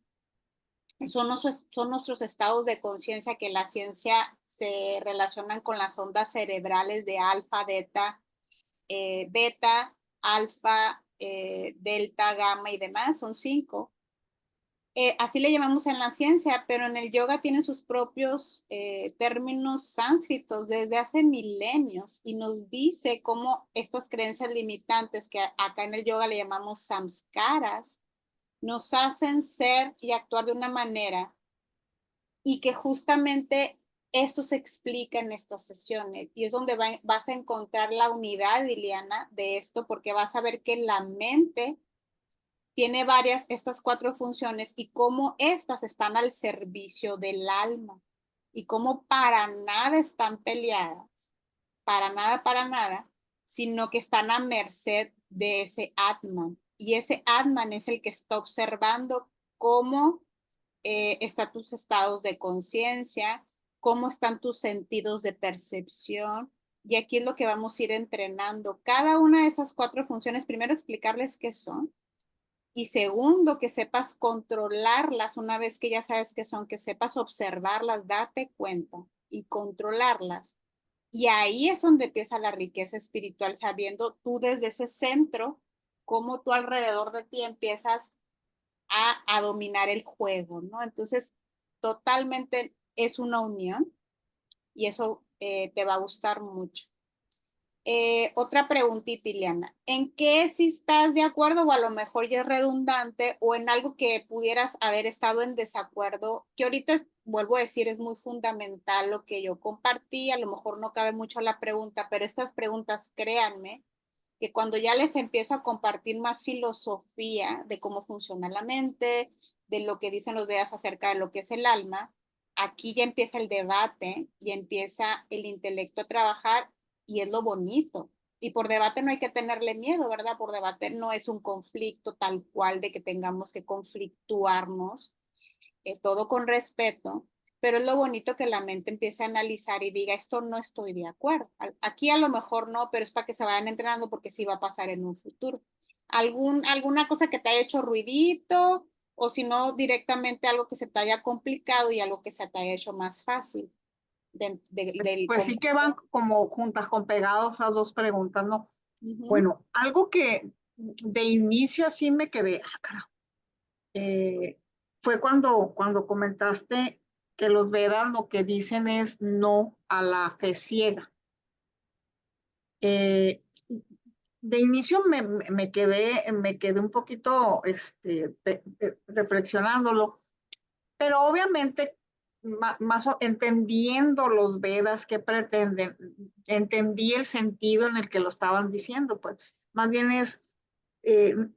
son nuestros estados de conciencia que la ciencia se relacionan con las ondas cerebrales de alfa, beta, alfa, delta, gamma y demás, son 5. Así le llamamos en la ciencia, pero en el yoga tiene sus propios términos sánscritos desde hace milenios y nos dice cómo estas creencias limitantes que acá en el yoga le llamamos samskaras, nos hacen ser y actuar de una manera y que justamente esto se explica en estas sesiones y es donde vas a encontrar la unidad, Liliana, de esto porque vas a ver que la mente tiene estas 4 funciones y cómo estas están al servicio del alma y cómo para nada están peleadas, para nada, sino que están a merced de ese Atman. Y ese Atman es el que está observando cómo están tus estados de conciencia, cómo están tus sentidos de percepción. Y aquí es lo que vamos a ir entrenando. Cada una de esas 4 funciones, primero explicarles qué son y segundo, que sepas controlarlas una vez que ya sabes qué son, que sepas observarlas, darte cuenta y controlarlas. Y ahí es donde empieza la riqueza espiritual, sabiendo tú desde ese centro, cómo tú alrededor de ti empiezas a dominar el juego, ¿no? Entonces, totalmente es una unión y eso te va a gustar mucho. Otra preguntita, Ileana. ¿En qué si estás de acuerdo o a lo mejor ya es redundante o en algo que pudieras haber estado en desacuerdo? Que ahorita, vuelvo a decir, es muy fundamental lo que yo compartí. A lo mejor no cabe mucho la pregunta, pero estas preguntas, créanme, que cuando ya les empiezo a compartir más filosofía de cómo funciona la mente, de lo que dicen los Vedas acerca de lo que es el alma, aquí ya empieza el debate y empieza el intelecto a trabajar y es lo bonito. Y por debate no hay que tenerle miedo, ¿verdad? Por debate no es un conflicto tal cual de que tengamos que conflictuarnos, todo con respeto, pero es lo bonito que la mente empiece a analizar y diga, esto no estoy de acuerdo. Aquí a lo mejor no, pero es para que se vayan entrenando porque sí va a pasar en un futuro. Alguna cosa que te haya hecho ruidito o si no directamente algo que se te haya complicado y algo que se te haya hecho más fácil. Pues sí que van como juntas con pegados esas 2 preguntas, ¿no? Bueno, algo que de inicio así me quedé, carajo, fue cuando comentaste que los Vedas lo que dicen es no a la fe ciega. De inicio me quedé un poquito reflexionándolo, pero obviamente más entendiendo los Vedas que pretenden, entendí el sentido en el que lo estaban diciendo, pues más bien es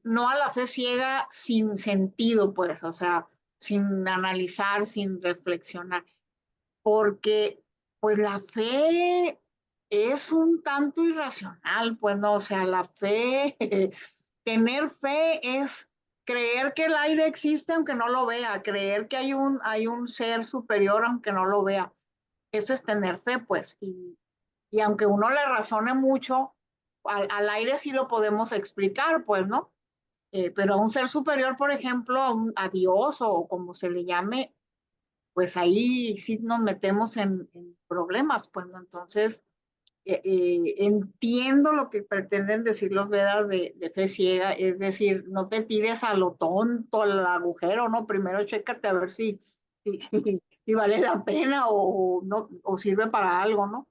no a la fe ciega sin sentido, pues, o sea, sin analizar, sin reflexionar, porque pues la fe es un tanto irracional, pues no, o sea, la fe, tener fe es creer que el aire existe aunque no lo vea, creer que hay un ser superior aunque no lo vea. Eso es tener fe, pues, y aunque uno le razone mucho, al aire sí lo podemos explicar, pues, ¿no? Pero a un ser superior, por ejemplo, a Dios o como se le llame, pues ahí sí nos metemos en problemas, pues, ¿no? Entonces, entiendo lo que pretenden decir los Vedas de fe ciega, es decir, no te tires a lo tonto, al agujero, ¿no? Primero chécate a ver si, si vale la pena no, o sirve para algo, ¿no?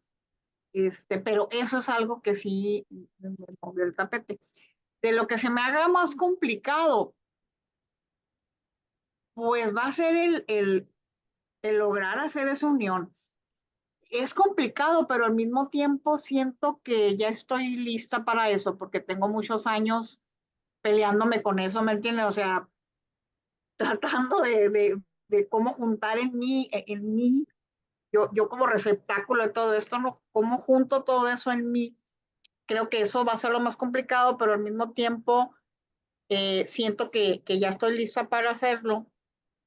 Pero eso es algo que sí me movió el tapete. De lo que se me haga más complicado, pues va a ser el lograr hacer esa unión. es complicado, pero al mismo tiempo siento que ya estoy lista para eso, porque tengo muchos años peleándome con eso, ¿me entiendes? O sea, tratando de cómo juntar en mí, yo como receptáculo de todo esto, ¿no? Cómo junto todo eso en mí. Creo que eso va a ser lo más complicado, pero al mismo tiempo siento que ya estoy lista para hacerlo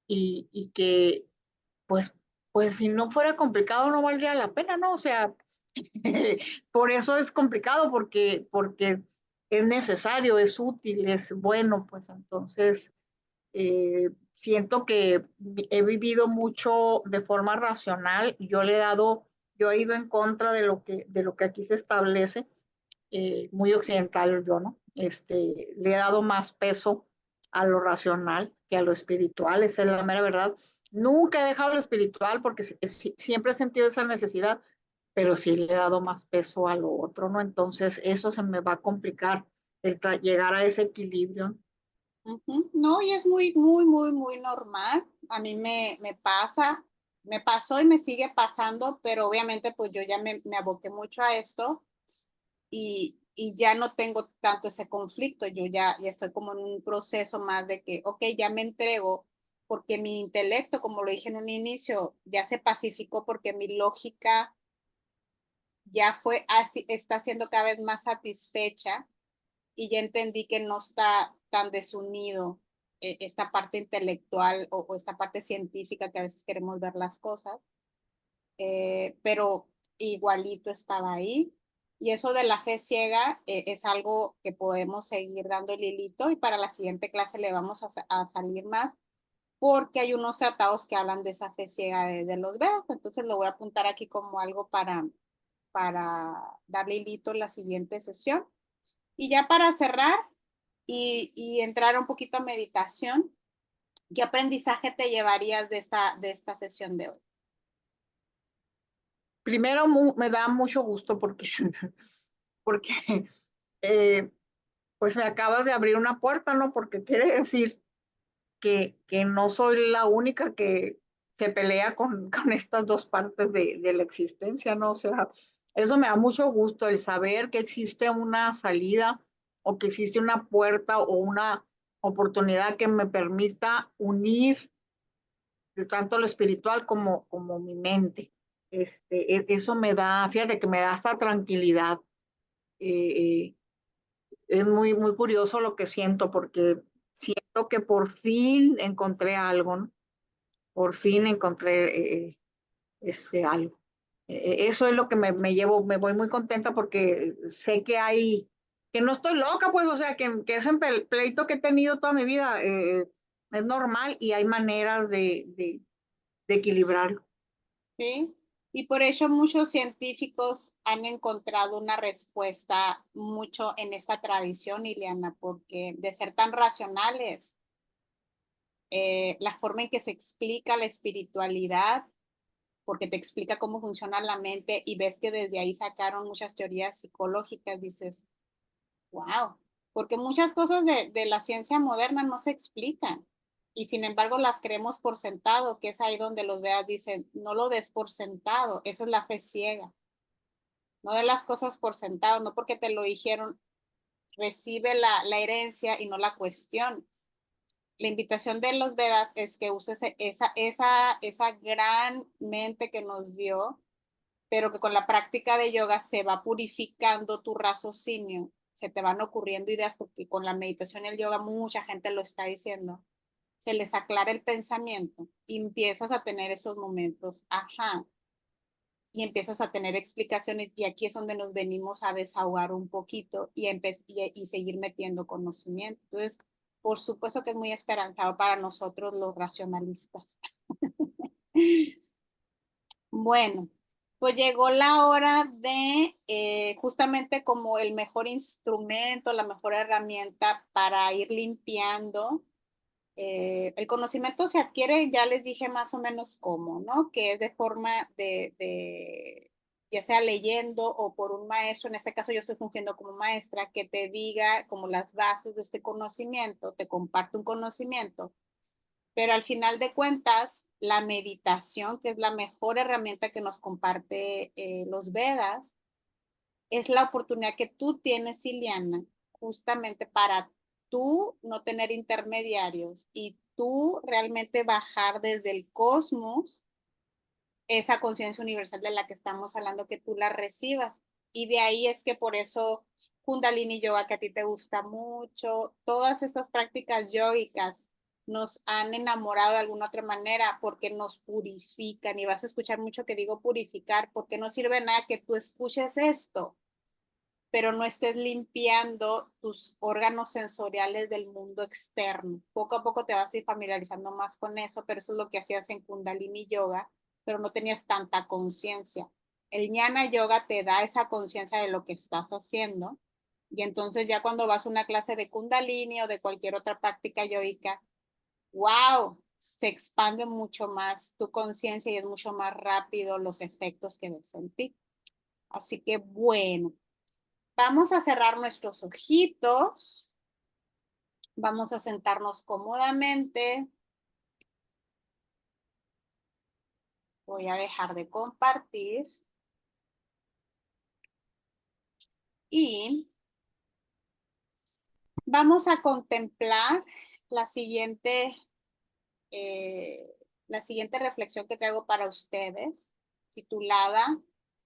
y que pues, pues si no fuera complicado no valdría la pena, ¿no? O sea, por eso es complicado, porque es necesario, es útil, es bueno, pues entonces siento que he vivido mucho de forma racional, yo he ido en contra de lo que aquí se establece, muy occidental yo, ¿no? Le he dado más peso a lo racional que a lo espiritual, esa es la mera verdad. Nunca he dejado lo espiritual porque siempre he sentido esa necesidad, pero sí le he dado más peso a lo otro, ¿no? Entonces eso se me va a complicar llegar a ese equilibrio. Ujú. No, y es muy, muy, muy, muy normal. A mí me pasa, me pasó y me sigue pasando, pero obviamente pues yo ya me aboqué mucho a esto y ya no tengo tanto ese conflicto. Yo ya estoy como en un proceso más de que, ok, ya me entrego porque mi intelecto, como lo dije en un inicio, ya se pacificó porque mi lógica ya fue así, está siendo cada vez más satisfecha y ya entendí que no está tan desunido esta parte intelectual o esta parte científica que a veces queremos ver las cosas, pero igualito estaba ahí. Y eso de la fe ciega es algo que podemos seguir dando el hilito y para la siguiente clase le vamos a salir más porque hay unos tratados que hablan de esa fe ciega de los Vedas. Entonces lo voy a apuntar aquí como algo para darle hilito en la siguiente sesión. Y ya para cerrar y entrar un poquito a meditación, ¿qué aprendizaje te llevarías de esta sesión de hoy? Primero, me da mucho gusto porque, porque eh, pues me acabas de abrir una puerta, ¿no? Porque quiere decir que no soy la única que se pelea con estas dos partes de la existencia, ¿no? O sea, eso me da mucho gusto, el saber que existe una salida o que existe una puerta o una oportunidad que me permita unir tanto lo espiritual como mi mente. Eso me da, fíjate que me da hasta tranquilidad. Eh, eh, es muy, muy curioso lo que siento porque siento que por fin encontré algo, ¿no? Por fin encontré algo. Eso es lo que me llevo, me voy muy contenta porque sé que hay, que no estoy loca, pues, o sea, que ese pleito que he tenido toda mi vida es normal y hay maneras de equilibrarlo. ¿Sí? Y por eso muchos científicos han encontrado una respuesta mucho en esta tradición, Ileana, porque de ser tan racionales, la forma en que se explica la espiritualidad, porque te explica cómo funciona la mente y ves que desde ahí sacaron muchas teorías psicológicas, dices, wow, porque muchas cosas de la ciencia moderna no se explican y sin embargo las creemos por sentado, que es ahí donde los veas dicen, no lo des por sentado, esa es la fe ciega, no de las cosas por sentado, no porque te lo dijeron, recibe la herencia y no la cuestiones. La invitación de los Vedas es que uses esa gran mente que nos dio, pero que con la práctica de yoga se va purificando tu raciocinio, se te van ocurriendo ideas, porque con la meditación y el yoga mucha gente lo está diciendo, se les aclara el pensamiento y empiezas a tener esos momentos, ajá, y empiezas a tener explicaciones y aquí es donde nos venimos a desahogar un poquito y seguir metiendo conocimiento. Entonces, por supuesto que es muy esperanzado para nosotros los racionalistas. Bueno, pues llegó la hora de justamente como el mejor instrumento, la mejor herramienta para ir limpiando. El conocimiento se adquiere, ya les dije más o menos cómo, ¿no? Que es de forma ya sea leyendo o por un maestro, en este caso yo estoy fungiendo como maestra, que te diga como las bases de este conocimiento, te comparte un conocimiento, pero al final de cuentas la meditación, que es la mejor herramienta que nos comparte los Vedas, es la oportunidad que tú tienes, Ileana, justamente para tú no tener intermediarios y tú realmente bajar desde el cosmos esa conciencia universal de la que estamos hablando, que tú la recibas. Y de ahí es que por eso Kundalini Yoga, que a ti te gusta mucho, todas estas prácticas yogicas nos han enamorado de alguna otra manera porque nos purifican. Y vas a escuchar mucho que digo purificar, porque no sirve nada que tú escuches esto, pero no estés limpiando tus órganos sensoriales del mundo externo. Poco a poco te vas a ir familiarizando más con eso, pero eso es lo que hacías en Kundalini Yoga, pero no tenías tanta conciencia. El Jnana Yoga te da esa conciencia de lo que estás haciendo, y entonces ya cuando vas a una clase de Kundalini o de cualquier otra práctica yoica, wow, se expande mucho más tu conciencia y es mucho más rápido los efectos que ves en ti. Así que bueno, vamos a cerrar nuestros ojitos. Vamos a sentarnos cómodamente. Voy a dejar de compartir. Y vamos a contemplar la siguiente, la siguiente reflexión que traigo para ustedes, titulada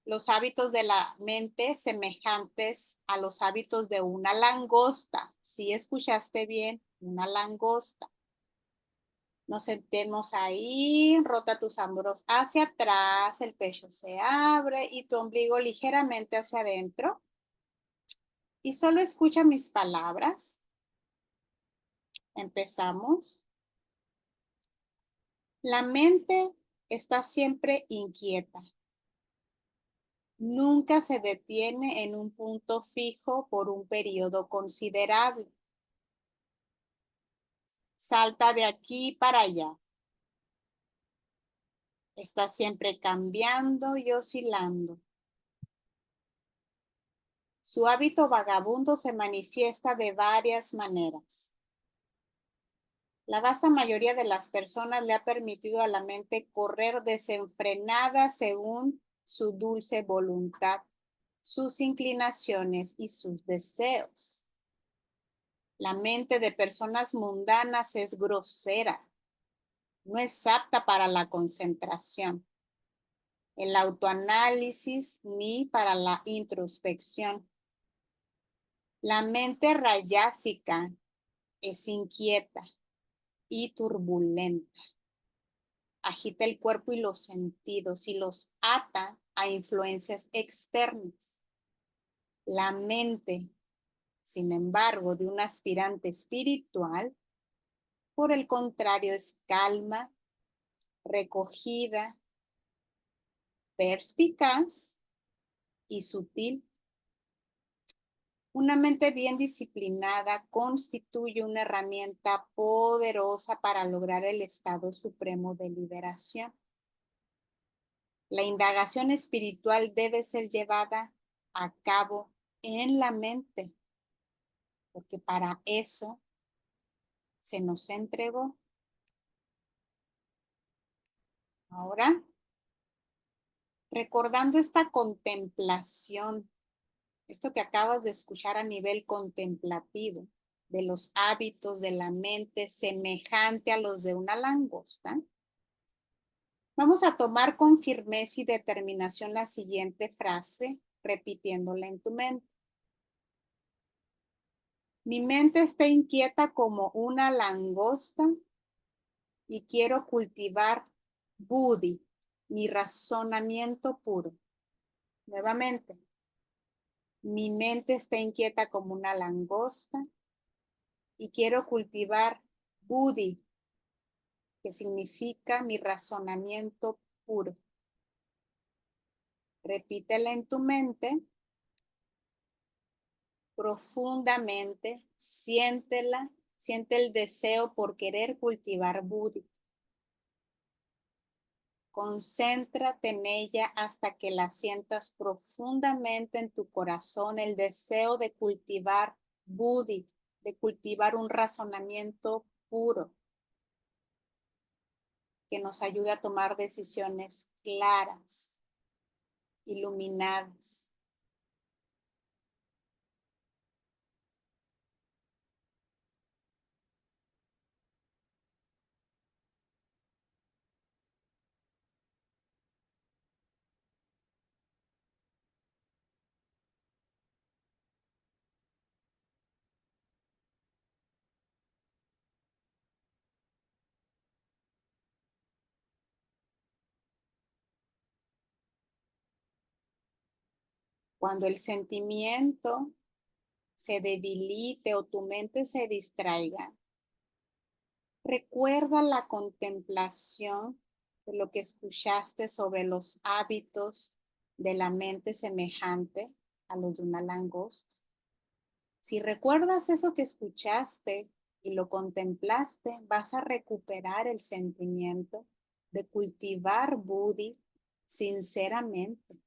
Los hábitos de la mente semejantes a los hábitos de una langosta. Si escuchaste bien, una langosta. Nos sentemos ahí, rota tus hombros hacia atrás, el pecho se abre y tu ombligo ligeramente hacia adentro. Y solo escucha mis palabras. Empezamos. La mente está siempre inquieta. Nunca se detiene en un punto fijo por un periodo considerable. Salta de aquí para allá. Está siempre cambiando y oscilando. Su hábito vagabundo se manifiesta de varias maneras. La vasta mayoría de las personas le ha permitido a la mente correr desenfrenada según su dulce voluntad, sus inclinaciones y sus deseos. La mente de personas mundanas es grosera, no es apta para la concentración, el autoanálisis ni para la introspección. La mente rayásica es inquieta y turbulenta. Agita el cuerpo y los sentidos y los ata a influencias externas. La mente, sin embargo, de un aspirante espiritual, por el contrario, es calma, recogida, perspicaz y sutil. Una mente bien disciplinada constituye una herramienta poderosa para lograr el estado supremo de liberación. La indagación espiritual debe ser llevada a cabo en la mente, porque para eso se nos entregó. Ahora, recordando esta contemplación, esto que acabas de escuchar a nivel contemplativo, de los hábitos de la mente semejante a los de una langosta, vamos a tomar con firmeza y determinación la siguiente frase, repitiéndola en tu mente. Mi mente está inquieta como una langosta y quiero cultivar buddhi, mi razonamiento puro. Nuevamente, mi mente está inquieta como una langosta y quiero cultivar buddhi, que significa mi razonamiento puro. Repítela en tu mente profundamente, siéntela, siente el deseo por querer cultivar buddhi. Concéntrate en ella hasta que la sientas profundamente en tu corazón, el deseo de cultivar buddhi, de cultivar un razonamiento puro. que nos ayude a tomar decisiones claras, iluminadas. Cuando el sentimiento se debilite o tu mente se distraiga, recuerda la contemplación de lo que escuchaste sobre los hábitos de la mente semejante a los de una langosta. Si recuerdas eso que escuchaste y lo contemplaste, vas a recuperar el sentimiento de cultivar Buddhi sinceramente.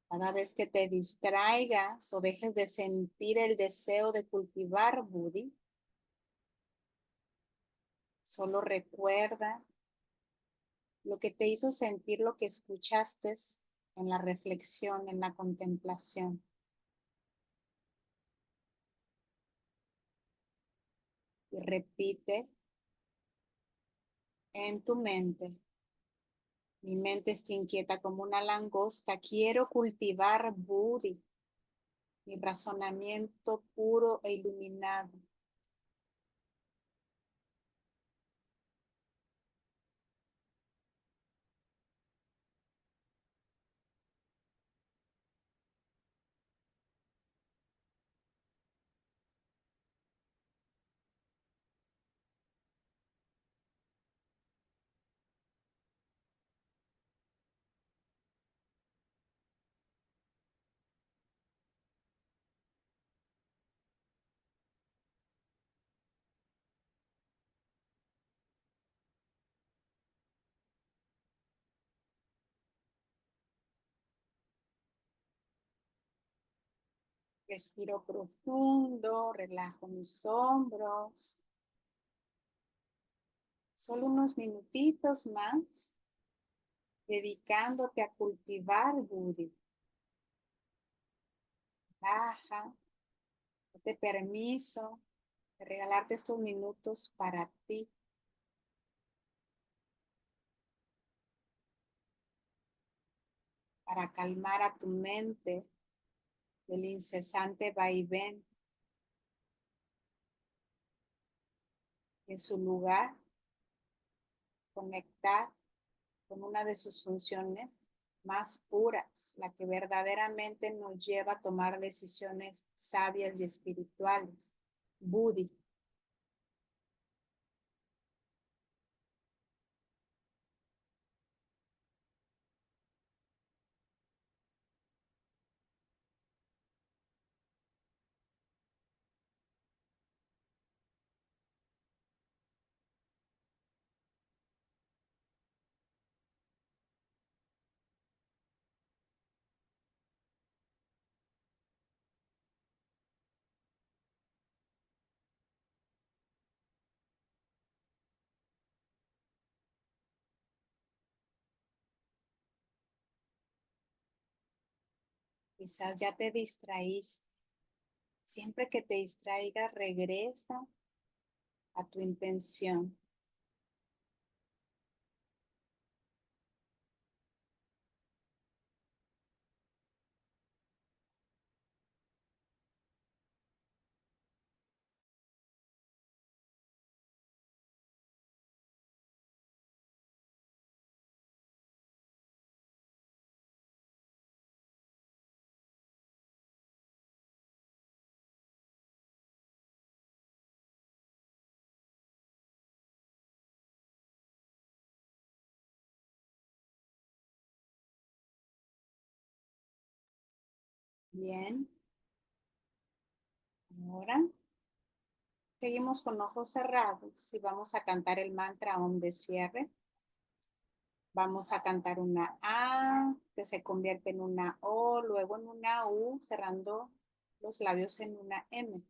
Cada vez que te distraigas o dejes de sentir el deseo de cultivar Buddhi, solo recuerda lo que te hizo sentir lo que escuchaste en la reflexión, en la contemplación. Y repite en tu mente: mi mente está inquieta como una langosta, quiero cultivar Buddhi, mi razonamiento puro e iluminado. Respiro profundo, relajo mis hombros. Solo unos minutitos más, dedicándote a cultivar Buddhi. Baja, date permiso de regalarte estos minutos para ti, para calmar a tu mente del incesante vaivén. En su lugar, conectar con una de sus funciones más puras, la que verdaderamente nos lleva a tomar decisiones sabias y espirituales, Buddhi. Quizás ya te distraíste. Siempre que te distraigas, regresa a tu intención. Bien. Ahora seguimos con ojos cerrados y vamos a cantar el mantra Om de cierre. Vamos a cantar una A que se convierte en una O, luego en una U, cerrando los labios en una M.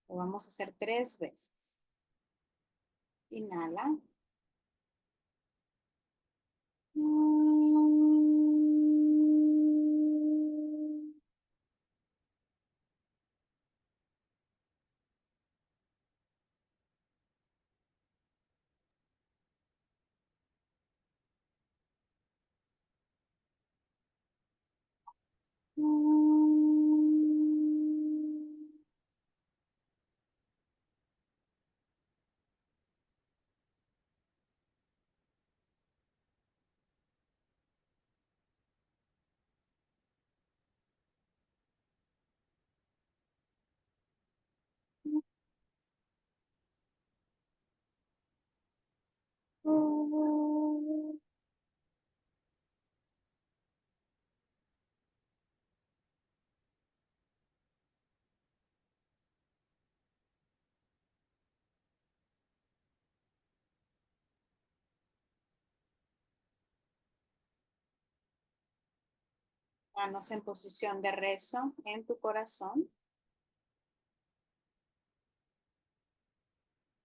Lo vamos a hacer 3 veces. Inhala. Manos en posición de rezo en tu corazón.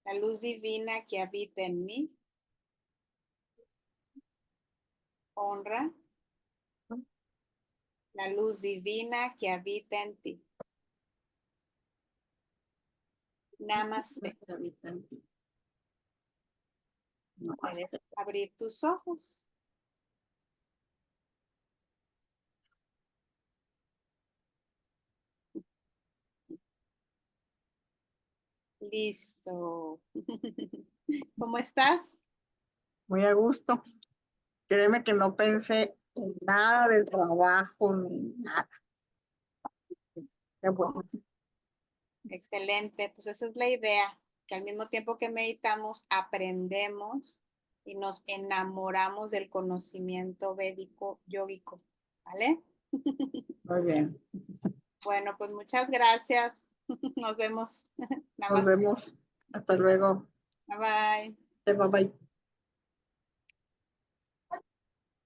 La luz divina que habita en mí honra la luz divina que habita en ti. Namaste. Puedes abrir tus ojos. Listo. ¿Cómo estás? Muy a gusto. Créeme que no pensé en nada del trabajo ni nada. Qué bueno. Excelente. Pues esa es la idea, que al mismo tiempo que meditamos, aprendemos y nos enamoramos del conocimiento védico yógico. ¿Vale? Muy bien. Bueno, pues muchas gracias. Nos vemos. Nos Namaste. vemos. Hasta luego. Bye bye. Bye bye.